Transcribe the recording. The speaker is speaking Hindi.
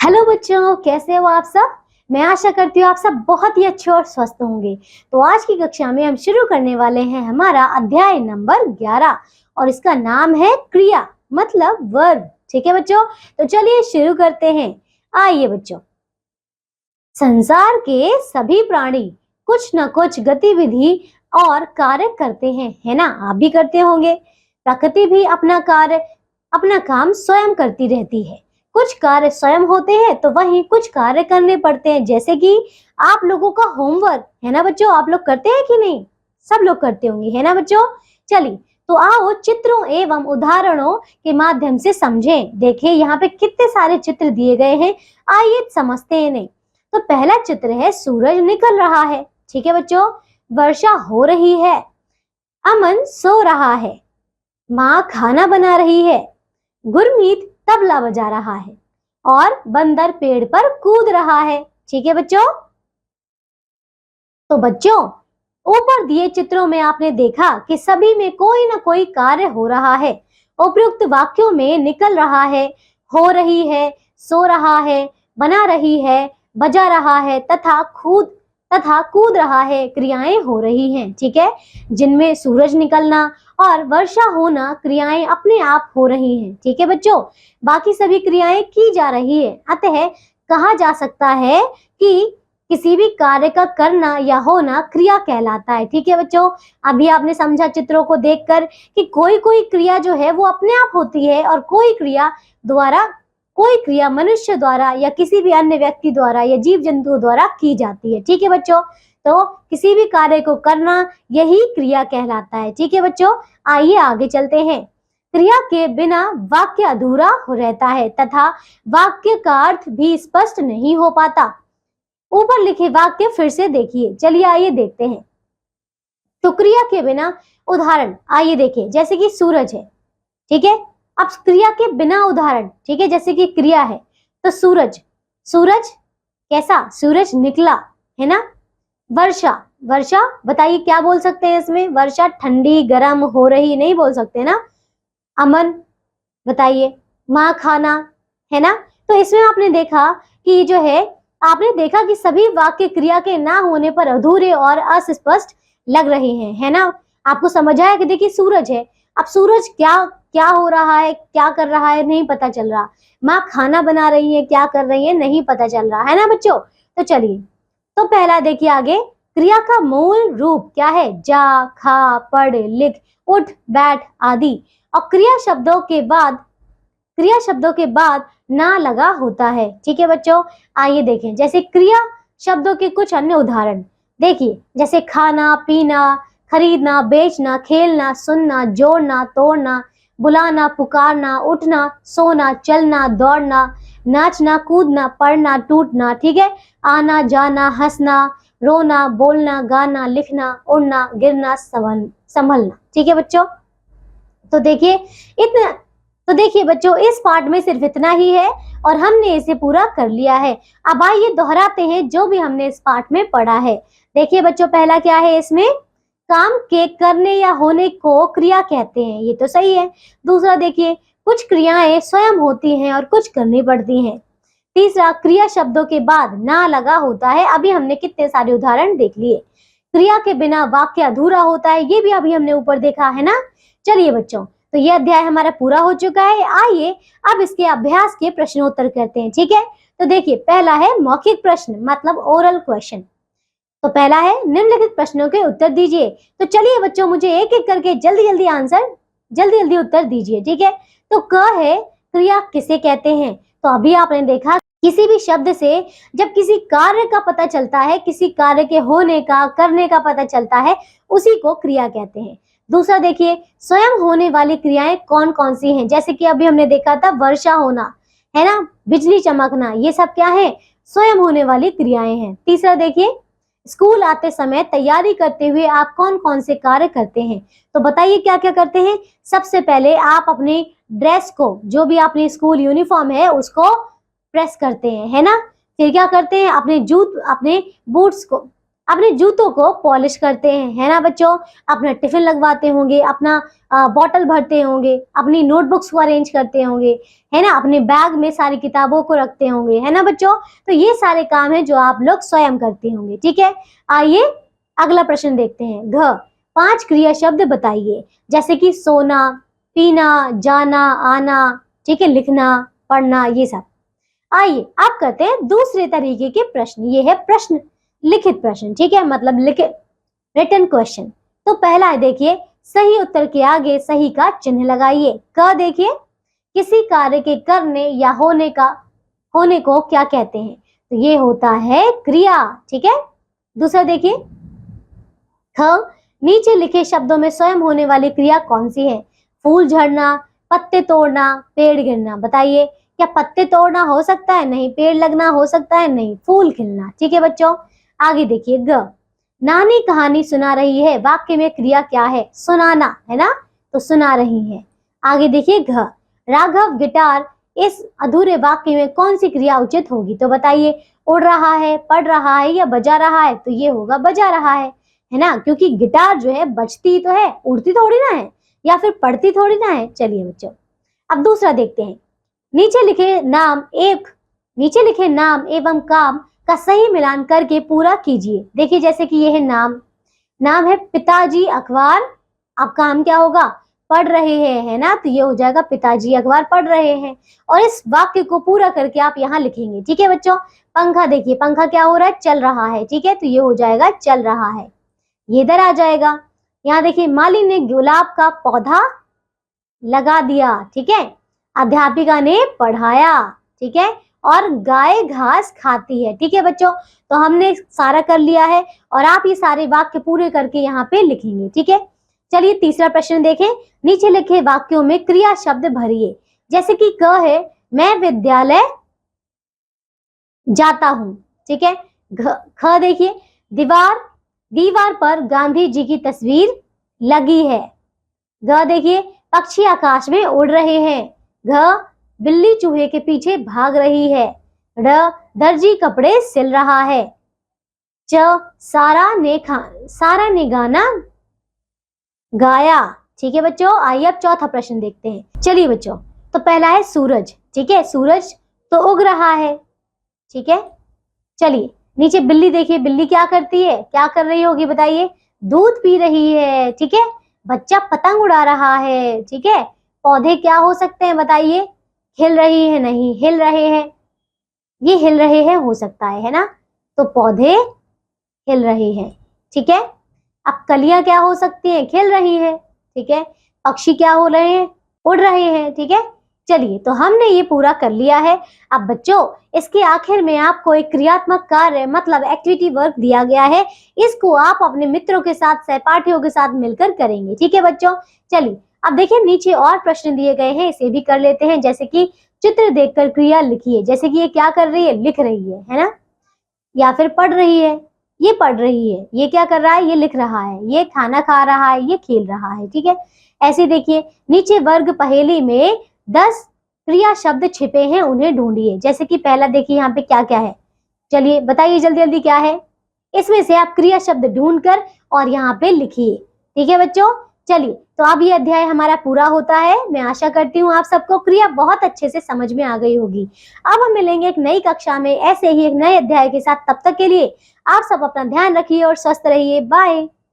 हेलो बच्चों, कैसे हो आप सब। मैं आशा करती हूँ आप सब बहुत ही अच्छे और स्वस्थ होंगे। तो आज की कक्षा में हम शुरू करने वाले हैं हमारा अध्याय नंबर 11 और इसका नाम है क्रिया मतलब वर्ब। ठीक है बच्चों, तो चलिए शुरू करते हैं। आइए बच्चों, संसार के सभी प्राणी कुछ न कुछ गतिविधि और कार्य करते हैं, है ना। आप भी करते होंगे। प्रकृति भी अपना काम स्वयं करती रहती है। कुछ कार्य स्वयं होते हैं तो वहीं कुछ कार्य करने पड़ते हैं, जैसे कि आप लोगों का होमवर्क, है ना बच्चों। आप लोग करते हैं कि नहीं? सब लोग करते होंगे, है ना बच्चों। चलिए तो आओ चित्रों एवं उदाहरणों के माध्यम से समझें। देखिए यहाँ पे कितने सारे चित्र दिए गए हैं, आइए समझते हैं इन्हें। तो पहला चित्र है सूरज निकल रहा है। ठीक है बच्चों, वर्षा हो रही है, अमन सो रहा है, माँ खाना बना रही है, गुरमीत तबला बजा रहा है और बंदर पेड़ पर कूद रहा है। ठीक है बच्चों। तो बच्चों, ऊपर दिए चित्रों में आपने देखा कि सभी में कोई ना कोई कार्य हो रहा है। उपयुक्त वाक्यों में निकल रहा है, हो रही है, सो रहा है, बना रही है, बजा रहा है तथा कूद रहा है क्रियाएं हो रही हैं। ठीक है, जिनमें सूरज निकलना और वर्षा होना क्रियाएं अपने आप हो रही हैं। ठीक है बच्चों, बाकी सभी क्रियाएं की जा रही है। अतः कहा जा सकता है कि किसी भी कार्य का करना या होना क्रिया कहलाता है। ठीक है बच्चों, अभी आपने समझा चित्रों को देखकर कि कोई कोई क्रिया जो है वो अपने आप होती है और कोई क्रिया मनुष्य द्वारा या किसी भी अन्य व्यक्ति द्वारा या जीव जंतु द्वारा की जाती है। ठीक है बच्चों, तो किसी भी कार्य को करना यही क्रिया कहलाता है। ठीक है बच्चों, आइए आगे चलते हैं। क्रिया के बिना वाक्य अधूरा रहता है तथा वाक्य का अर्थ भी स्पष्ट नहीं हो पाता। ऊपर लिखे वाक्य फिर से देखिए। चलिए आइए देखते हैं। तो क्रिया के बिना उदाहरण आइए देखिए, जैसे कि सूरज है। ठीक है, अब क्रिया के बिना उदाहरण, ठीक है, जैसे कि क्रिया है तो सूरज, सूरज कैसा, सूरज निकला, है ना। वर्षा, वर्षा बताइए क्या बोल सकते हैं इसमें। वर्षा ठंडी गर्म हो रही नहीं बोल सकते ना। अमन बताइए, माँ खाना, है ना। तो इसमें आपने देखा कि जो है आपने देखा कि सभी वाक्य क्रिया के ना होने पर अधूरे और अस्पष्ट लग रहे हैं, है ना। आपको समझ आया कि देखिए सूरज है, अब सूरज क्या क्या हो रहा है, क्या कर रहा है नहीं पता चल रहा। माँ खाना बना रही है, क्या कर रही है नहीं पता चल रहा, है ना बच्चों। तो चलिए, तो पहला देखिए आगे, क्रिया का मूल रूप क्या है। जा, खा, पढ़, लिख, उठ, बैठ आदि। और क्रिया शब्दों के बाद ना लगा होता है। ठीक है बच्चों, आइए देखें जैसे क्रिया शब्दों के कुछ अन्य उदाहरण। देखिए जैसे खाना, पीना, खरीदना, बेचना, खेलना, सुनना, जोड़ना, तोड़ना, बुलाना, पुकारना, उठना, सोना, चलना, दौड़ना, नाचना, कूदना, पढ़ना, टूटना। ठीक है, आना जाना, हंसना, रोना, बोलना, गाना, लिखना, उड़ना, गिरना, संभलना। ठीक है बच्चों, तो देखिए इतना, तो देखिए बच्चों इस पार्ट में सिर्फ इतना ही है और हमने इसे पूरा कर लिया है। अब आइए दोहराते हैं जो भी हमने इस पार्ट में पढ़ा है। देखिए बच्चों, पहला क्या है इसमें, काम के करने या होने को क्रिया कहते हैं, ये तो सही है। दूसरा देखिए, कुछ क्रियाएं स्वयं होती हैं और कुछ करनी पड़ती हैं। तीसरा, क्रिया शब्दों के बाद ना लगा होता है, अभी हमने कितने सारे उदाहरण देख लिए। क्रिया के बिना वाक्य अधूरा होता है, ये भी अभी हमने ऊपर देखा है ना। चलिए बच्चों, तो ये अध्याय हमारा पूरा हो चुका है। आइए अब इसके अभ्यास के प्रश्नोत्तर करते हैं। ठीक है, तो देखिए पहला है मौखिक प्रश्न मतलब ओरल क्वेश्चन। तो पहला है निम्नलिखित प्रश्नों के उत्तर दीजिए। तो चलिए बच्चों, मुझे एक एक करके जल्दी जल्दी उत्तर दीजिए। ठीक है, तो क है क्रिया किसे कहते हैं। तो अभी आपने देखा किसी भी शब्द से जब किसी कार्य का पता चलता है, किसी कार्य के होने का, करने का पता चलता है, उसी को क्रिया कहते हैं। दूसरा देखिए, स्वयं होने वाली क्रियाएं कौन कौन सी हैं, जैसे कि अभी हमने देखा था वर्षा होना, है ना, बिजली चमकना, ये सब क्या है, स्वयं होने वाली क्रियाएं हैं। तीसरा देखिए, स्कूल आते समय तैयारी करते हुए आप कौन कौन से कार्य करते हैं। तो बताइए क्या क्या करते हैं। सबसे पहले आप अपनी ड्रेस को, जो भी अपनी स्कूल यूनिफॉर्म है उसको प्रेस करते हैं, है ना। फिर क्या करते हैं, अपने बूट्स को अपने जूतों को पॉलिश करते हैं, है ना बच्चों। अपना टिफिन लगवाते होंगे, अपना बॉटल भरते होंगे, अपनी नोटबुक्स को अरेंज करते होंगे, है ना, अपने बैग में सारी किताबों को रखते होंगे, है ना बच्चों। तो ये सारे काम है जो आप लोग स्वयं करते होंगे, ठीक है। आइए अगला प्रश्न देखते हैं। घ 5 क्रिया शब्द बताइए, जैसे कि सोना, पीना, जाना, आना, ठीक है, लिखना, पढ़ना, ये सब। आइए अब करते हैं दूसरे तरीके के प्रश्न। ये है प्रश्न, लिखित प्रश्न, ठीक है, मतलब लिखित रिटन क्वेश्चन। तो पहला है, देखिए, सही उत्तर के आगे सही का चिन्ह लगाइए। क देखिए, किसी कार्य के करने या होने को क्या कहते हैं? तो ये होता है क्रिया, ठीक है। दूसरा देखिए, ख नीचे लिखे शब्दों में स्वयं होने वाली क्रिया कौन सी है? फूल झड़ना, पत्ते तोड़ना, पेड़ गिरना। बताइए, क्या पत्ते तोड़ना हो सकता है? नहीं। पेड़ लगना हो सकता है? नहीं। फूल खिलना, ठीक है बच्चों। आगे देखिए, ग नानी कहानी सुना रही है, वाक्य में क्रिया क्या है? सुनाना, है ना, तो सुना रही है। आगे देखिए, घ राघव गिटार, इस अधूरे वाक्य में कौन सी क्रिया उचित होगी? तो बताइए, उड़ रहा है, पढ़ रहा है, या बजा रहा है? तो ये होगा बजा रहा है ना, क्योंकि गिटार जो है बजती तो है, उड़ती थोड़ी ना है, या फिर पढ़ती थोड़ी ना है। चलिए बच्चों, अब दूसरा देखते हैं। नीचे लिखे नाम एवं काम का सही मिलान करके पूरा कीजिए। देखिए, जैसे कि ये है नाम है पिताजी अखबार, अब काम क्या होगा? पढ़ रहे हैं, है ना, तो ये हो जाएगा पिताजी अखबार पढ़ रहे हैं। और इस वाक्य को पूरा करके आप यहाँ लिखेंगे, ठीक है बच्चों। पंखा देखिए, पंखा क्या हो रहा है? चल रहा है, ठीक है, तो ये हो जाएगा चल रहा है। ये इधर आ जाएगा। यहाँ देखिए, माली ने गुलाब का पौधा लगा दिया, ठीक है। अध्यापिका ने पढ़ाया, ठीक है। और गाय घास खाती है, ठीक है बच्चों। तो हमने सारा कर लिया है और आप ये सारे वाक्य पूरे करके यहाँ पे लिखेंगे, ठीक है। चलिए तीसरा प्रश्न देखें। नीचे लिखे वाक्यों में क्रिया शब्द भरिए। जैसे कि क है, मैं विद्यालय जाता हूं, ठीक है। ख देखिए, दीवार पर गांधी जी की तस्वीर लगी है। ग देखिए, पक्षी आकाश में उड़ रहे हैं। घ बिल्ली चूहे के पीछे भाग रही है। ड दर्जी कपड़े सिल रहा है। च सारा ने गाना गाया, ठीक है बच्चों। आइए अब चौथा प्रश्न देखते हैं। चलिए बच्चों, तो पहला है सूरज, ठीक है, सूरज तो उग रहा है, ठीक है। चलिए नीचे बिल्ली देखिए, बिल्ली क्या करती है, क्या कर रही होगी बताइए? दूध पी रही है, ठीक है। बच्चा पतंग उड़ा रहा है, ठीक है। पौधे क्या हो सकते हैं बताइए? हिल रही है, नहीं हिल रहे हैं, ये हिल रहे हैं हो सकता है ना, तो पौधे हिल रहे हैं, ठीक है। अब कलियां क्या हो सकती हैं? खिल रही है, ठीक है। पक्षी क्या हो रहे हैं? उड़ रहे हैं, ठीक है। चलिए, तो हमने ये पूरा कर लिया है। अब बच्चों, इसके आखिर में आपको एक क्रियात्मक कार्य मतलब एक्टिविटी वर्क दिया गया है। इसको आप अपने मित्रों के साथ, सहपाठियों के साथ मिलकर करेंगे, ठीक है बच्चों। चलिए अब देखिए, नीचे और प्रश्न दिए गए हैं, इसे भी कर लेते हैं। जैसे कि चित्र देखकर क्रिया लिखिए। जैसे कि ये क्या कर रही है? लिख रही है ना, या फिर पढ़ रही है, ये पढ़ रही है, ये क्या कर रहा है? ये लिख रहा है, ये खाना खा रहा है, ये खेल रहा है, ठीक है। ऐसे देखिए, नीचे वर्ग पहेली में 10 क्रिया शब्द छिपे हैं, उन्हें ढूंढिए। जैसे कि पहला देखिए, यहाँ पे क्या क्या है, चलिए बताइए जल्दी जल्दी क्या है। इसमें से आप क्रिया शब्द ढूंढकर और यहाँ पे लिखिए, ठीक है बच्चों। चलिए, तो अब ये अध्याय हमारा पूरा होता है। मैं आशा करती हूँ आप सबको क्रिया बहुत अच्छे से समझ में आ गई होगी। अब हम मिलेंगे एक नई कक्षा में ऐसे ही एक नए अध्याय के साथ। तब तक के लिए आप सब अपना ध्यान रखिए और स्वस्थ रहिए। बाय।